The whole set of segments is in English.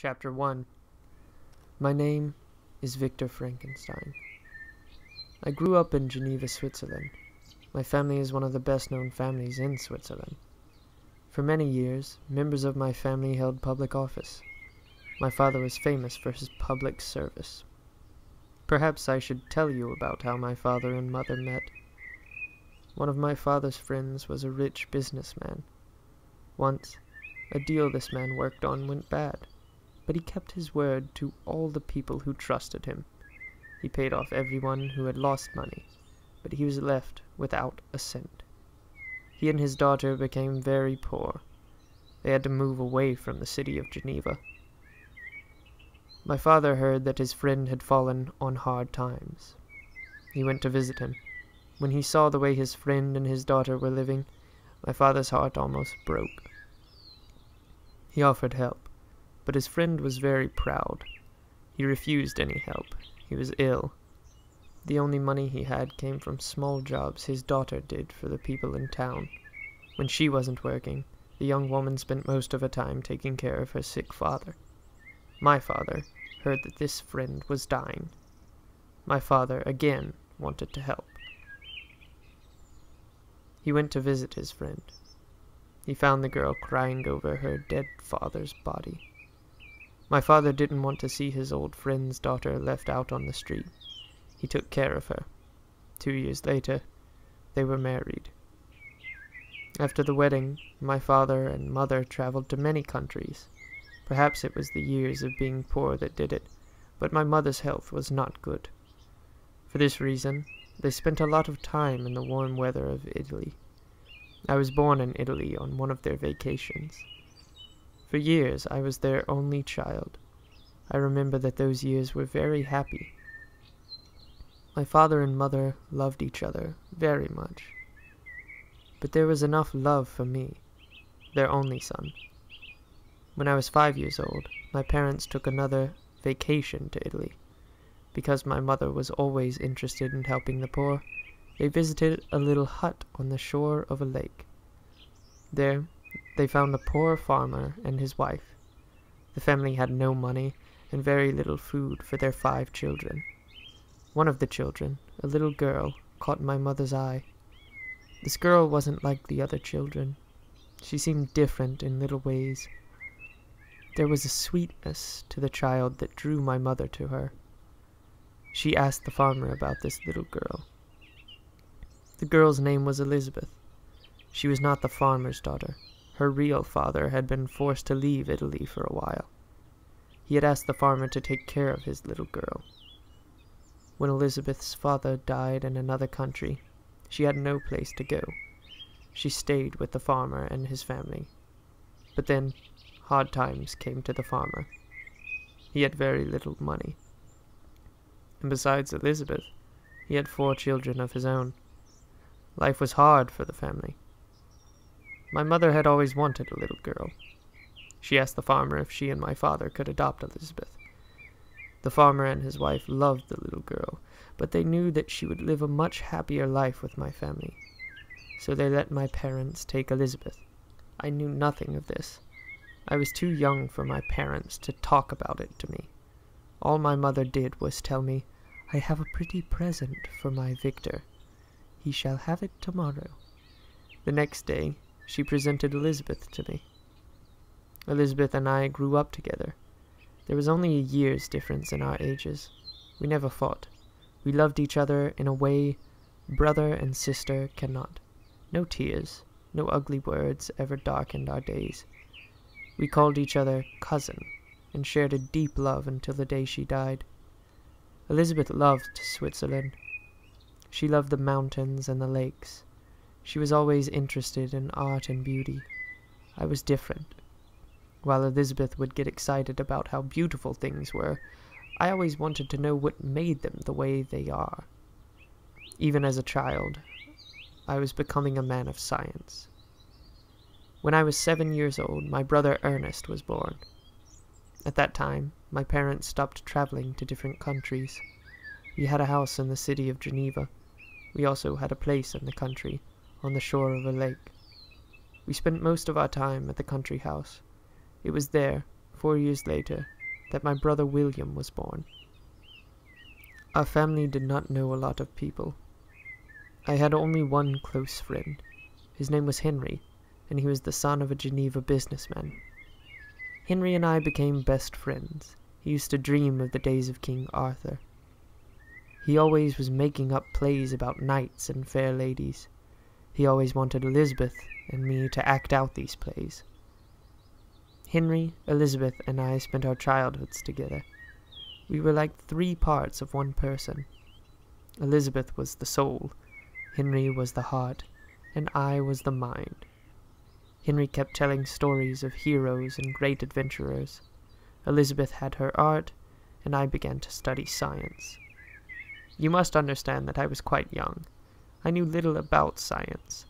Chapter 1. My name is Victor Frankenstein. I grew up in Geneva, Switzerland. My family is one of the best-known families in Switzerland. For many years, members of my family held public office. My father was famous for his public service. Perhaps I should tell you about how my father and mother met. One of my father's friends was a rich businessman. Once, a deal this man worked on went bad, but he kept his word to all the people who trusted him. He paid off everyone who had lost money, but he was left without a cent. He and his daughter became very poor. They had to move away from the city of Geneva. My father heard that his friend had fallen on hard times. He went to visit him. When he saw the way his friend and his daughter were living, my father's heart almost broke. He offered help, but his friend was very proud. He refused any help. He was ill. The only money he had came from small jobs his daughter did for the people in town. When she wasn't working, the young woman spent most of her time taking care of her sick father. My father heard that this friend was dying. My father again wanted to help. He went to visit his friend. He found the girl crying over her dead father's body. My father didn't want to see his old friend's daughter left out on the street. He took care of her. 2 years later, they were married. After the wedding, my father and mother traveled to many countries. Perhaps it was the years of being poor that did it, but my mother's health was not good. For this reason, they spent a lot of time in the warm weather of Italy. I was born in Italy on one of their vacations. For years, I was their only child. I remember that those years were very happy. My father and mother loved each other very much. But there was enough love for me, their only son. When I was 5 years old, my parents took another vacation to Italy. Because my mother was always interested in helping the poor, they visited a little hut on the shore of a lake. There, they found a poor farmer and his wife. The family had no money and very little food for their 5 children. One of the children, a little girl, caught my mother's eye. This girl wasn't like the other children. She seemed different in little ways. There was a sweetness to the child that drew my mother to her. She asked the farmer about this little girl. The girl's name was Elizabeth. She was not the farmer's daughter. Her real father had been forced to leave Italy for a while. He had asked the farmer to take care of his little girl. When Elizabeth's father died in another country, she had no place to go. She stayed with the farmer and his family. But then, hard times came to the farmer. He had very little money. And besides Elizabeth, he had 4 children of his own. Life was hard for the family. My mother had always wanted a little girl. She asked the farmer if she and my father could adopt Elizabeth. The farmer and his wife loved the little girl, but they knew that she would live a much happier life with my family. So they let my parents take Elizabeth. I knew nothing of this. I was too young for my parents to talk about it to me. All my mother did was tell me, "I have a pretty present for my Victor. He shall have it tomorrow." The next day, she presented Elizabeth to me. Elizabeth and I grew up together. There was only a year's difference in our ages. We never fought. We loved each other in a way brother and sister cannot. No tears, no ugly words ever darkened our days. We called each other cousin, and shared a deep love until the day she died. Elizabeth loved Switzerland. She loved the mountains and the lakes. She was always interested in art and beauty. I was different. While Elizabeth would get excited about how beautiful things were, I always wanted to know what made them the way they are. Even as a child, I was becoming a man of science. When I was 7 years old, my brother Ernest was born. At that time, my parents stopped traveling to different countries. We had a house in the city of Geneva. We also had a place in the country, on the shore of a lake. We spent most of our time at the country house. It was there, 4 years later, that my brother William was born. Our family did not know a lot of people. I had only one close friend. His name was Henry, and he was the son of a Geneva businessman. Henry and I became best friends. He used to dream of the days of King Arthur. He always was making up plays about knights and fair ladies. He always wanted Elizabeth and me to act out these plays. Henry, Elizabeth, and I spent our childhoods together. We were like 3 parts of one person. Elizabeth was the soul, Henry was the heart, and I was the mind. Henry kept telling stories of heroes and great adventurers. Elizabeth had her art, and I began to study science. You must understand that I was quite young. I knew little about science.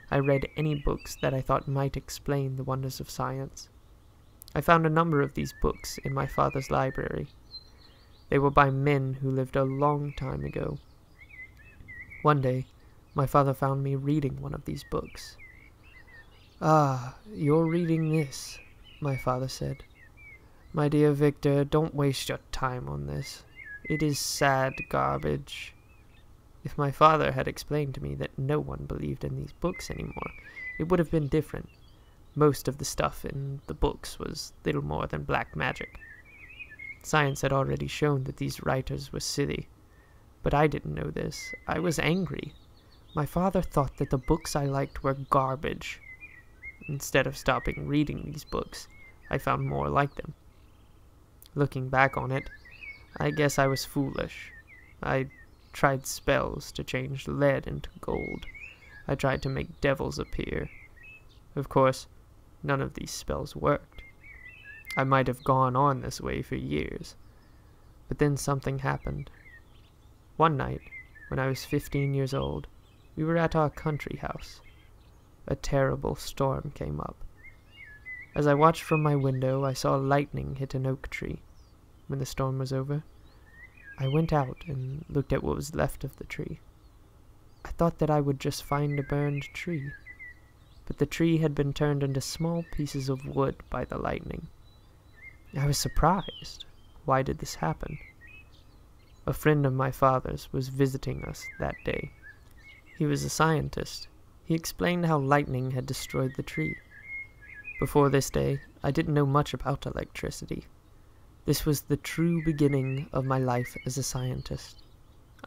I read any books that I thought might explain the wonders of science. I found a number of these books in my father's library. They were by men who lived a long time ago. One day, my father found me reading one of these books. "Ah, you're reading this," my father said. "My dear Victor, don't waste your time on this. It is sad garbage." If my father had explained to me that no one believed in these books anymore, it would have been different. Most of the stuff in the books was little more than black magic. Science had already shown that these writers were silly. But I didn't know this. I was angry. My father thought that the books I liked were garbage. Instead of stopping reading these books, I found more like them. Looking back on it, I guess I was foolish. I tried spells to change lead into gold. I tried to make devils appear. Of course, none of these spells worked. I might have gone on this way for years. But then something happened. One night, when I was 15 years old, we were at our country house. A terrible storm came up. As I watched from my window, I saw lightning hit an oak tree. When the storm was over, I went out and looked at what was left of the tree. I thought that I would just find a burned tree, but the tree had been turned into small pieces of wood by the lightning. I was surprised. Why did this happen? A friend of my father's was visiting us that day. He was a scientist. He explained how lightning had destroyed the tree. Before this day, I didn't know much about electricity. This was the true beginning of my life as a scientist.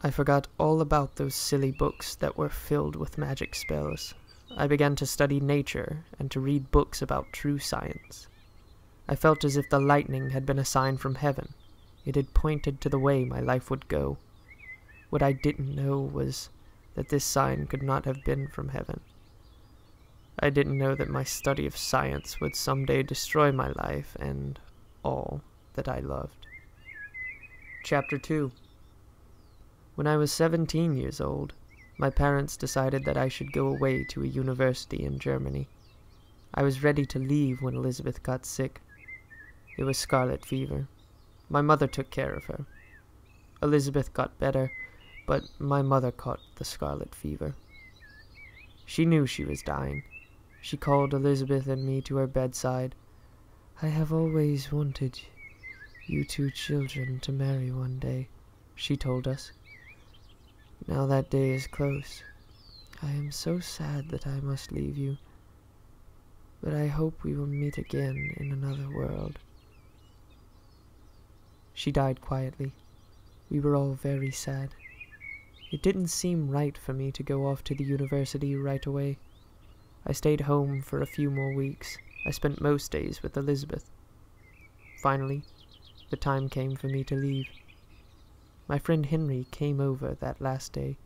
I forgot all about those silly books that were filled with magic spells. I began to study nature and to read books about true science. I felt as if the lightning had been a sign from heaven. It had pointed to the way my life would go. What I didn't know was that this sign could not have been from heaven. I didn't know that my study of science would someday destroy my life and all that I loved. Chapter 2. When I was 17 years old, my parents decided that I should go away to a university in Germany. I was ready to leave when Elizabeth got sick. It was scarlet fever. My mother took care of her. Elizabeth got better, but my mother caught the scarlet fever. She knew she was dying. She called Elizabeth and me to her bedside. "I have always wanted you 2 children to marry one day," she told us. "Now that day is close. I am so sad that I must leave you, but I hope we will meet again in another world." She died quietly. We were all very sad. It didn't seem right for me to go off to the university right away. I stayed home for a few more weeks. I spent most days with Elizabeth. Finally, the time came for me to leave. My friend Henry came over that last day.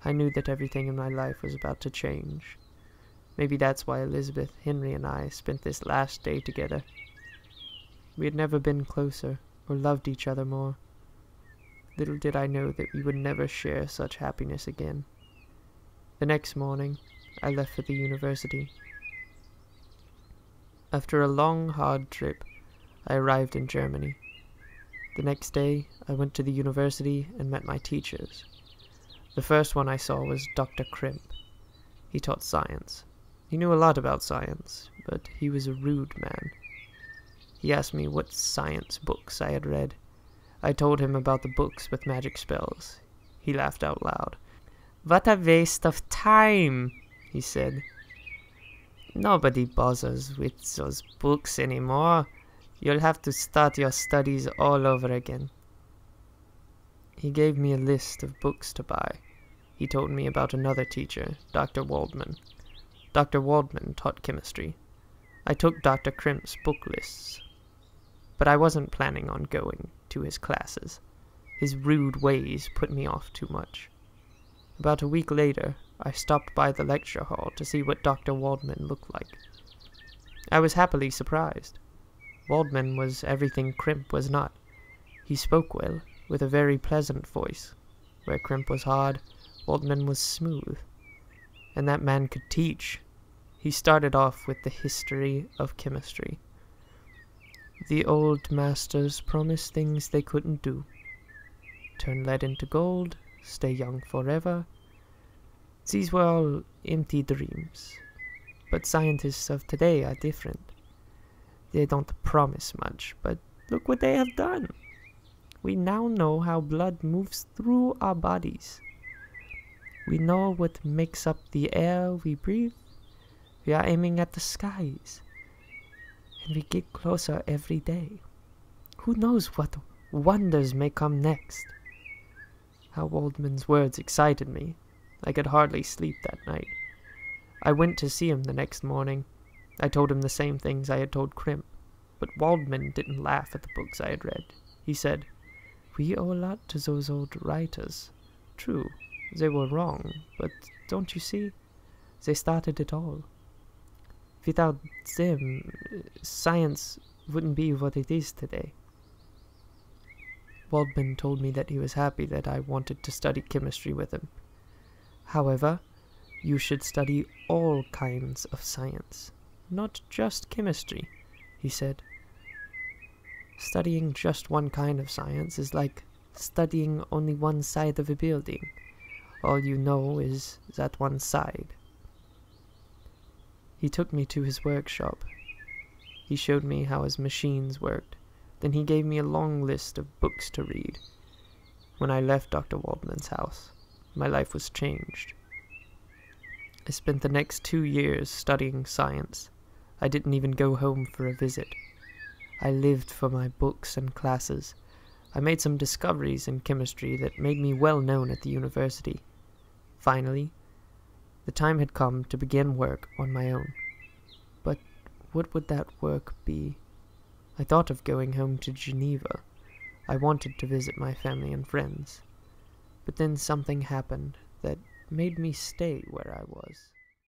I knew that everything in my life was about to change. Maybe that's why Elizabeth, Henry, and I spent this last day together. We had never been closer or loved each other more. Little did I know that we would never share such happiness again. The next morning, I left for the university. After a long, hard trip, I arrived in Germany. The next day, I went to the university and met my teachers. The first one I saw was Dr. Krimp. He taught science. He knew a lot about science, but he was a rude man. He asked me what science books I had read. I told him about the books with magic spells. He laughed out loud. "What a waste of time," he said. "Nobody bothers with those books anymore. You'll have to start your studies all over again." He gave me a list of books to buy. He told me about another teacher, Dr. Waldman. Dr. Waldman taught chemistry. I took Dr. Crimp's book lists, but I wasn't planning on going to his classes. His rude ways put me off too much. About a week later, I stopped by the lecture hall to see what Dr. Waldman looked like. I was happily surprised. Waldman was everything Crimp was not. He spoke well, with a very pleasant voice. Where Crimp was hard, Waldman was smooth. And that man could teach. He started off with the history of chemistry. The old masters promised things they couldn't do. Turn lead into gold, stay young forever. These were all empty dreams. But scientists of today are different. They don't promise much, but look what they have done. We now know how blood moves through our bodies. We know what makes up the air we breathe. We are aiming at the skies. And we get closer every day. Who knows what wonders may come next? How Waldman's words excited me. I could hardly sleep that night. I went to see him the next morning. I told him the same things I had told Crimp, but Waldman didn't laugh at the books I had read. He said, "We owe a lot to those old writers. True, they were wrong, but don't you see? They started it all. Without them, science wouldn't be what it is today." Waldman told me that he was happy that I wanted to study chemistry with him. "However, you should study all kinds of science, not just chemistry," he said. "Studying just one kind of science is like studying only one side of a building. All you know is that one side." He took me to his workshop. He showed me how his machines worked. Then he gave me a long list of books to read. When I left Dr. Waldman's house, my life was changed. I spent the next 2 years studying science. I didn't even go home for a visit. I lived for my books and classes. I made some discoveries in chemistry that made me well known at the university. Finally, the time had come to begin work on my own. But what would that work be? I thought of going home to Geneva. I wanted to visit my family and friends. But then something happened that made me stay where I was.